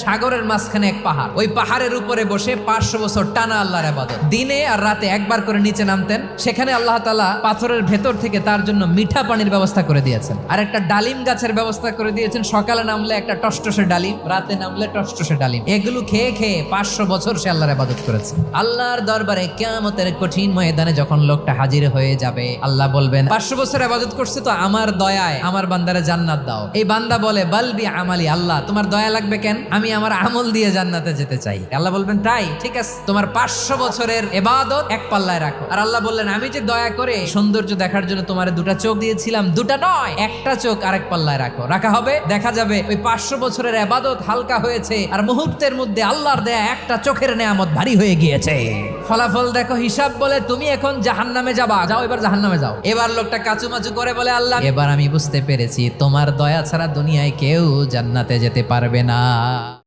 সাগরের মাঝখানে এক পাহাড়, ওই পাহাড়ের উপরে বসে 500 বছর টানা আল্লাহর ইবাদত। দিনে আর রাতে একবার করে নিচে নামতেন। সেখানে আল্লাহ তাআলা পাথরের ভেতর থেকে তার জন্য মিঠা পানির ব্যবস্থা করে দিয়েছেন, আর একটা ডালিম গাছের ব্যবস্থা করে দিয়েছেন। সকালে নামলে একটা টসটসে ডালিম, রাতে নামলে টসটসে ডালিম। এগুলো খেয়ে খেয়ে 500 বছর সে আল্লাহর ইবাদত করেছে। আল্লাহর দরবারে কিয়ামতের কঠিন ময়দানে যখন লোকটা হাজির হয়ে যাবে, আল্লাহ বলবেন 500 বছর ইবাদত করছে তো আমার দয়ায় আমার বান্দারে জান্নাত দাও। এই বান্দা বলে বালবি আমালি, আল্লাহ তোমার দয়া লাগবে কেন, আমি আমার আমল দিয়ে জান্নাতে যেতে চাই। আল্লাহ বলবেন তাই ঠিক আছে, তোমার 500 বছরের ইবাদত এক পাল্লায় রাখো। আর আল্লাহ বললেন আমি যে দয়া করে সৌন্দর্য দেখার জন্য তোমার দুটা চোখ দিয়েছিলাম, দুটা নয় একটা চোখ আরেক পাল্লায় রাখো। রাখা হবে, দেখা যাবে ওই 500 বছরের ইবাদত হালকা হয়েছে আর মুহূর্তের মধ্যে আল্লাহর দেয়া একটা চোখের নেয়ামত ভারী হয়ে গিয়েছে। ফলাফল দেখো, হিসাব বলে তুমি এখন জাহান্নামে যাবা, যাও এবার জাহান্নামে যাও। এবার লোকটা কাচুমাচু করে বলে আল্লাহ এবার আমি বুঝতে পেরেছি তোমার দয়া ছাড়া দুনিয়ায় কেউ জান্নাতে যেতে পারবে না।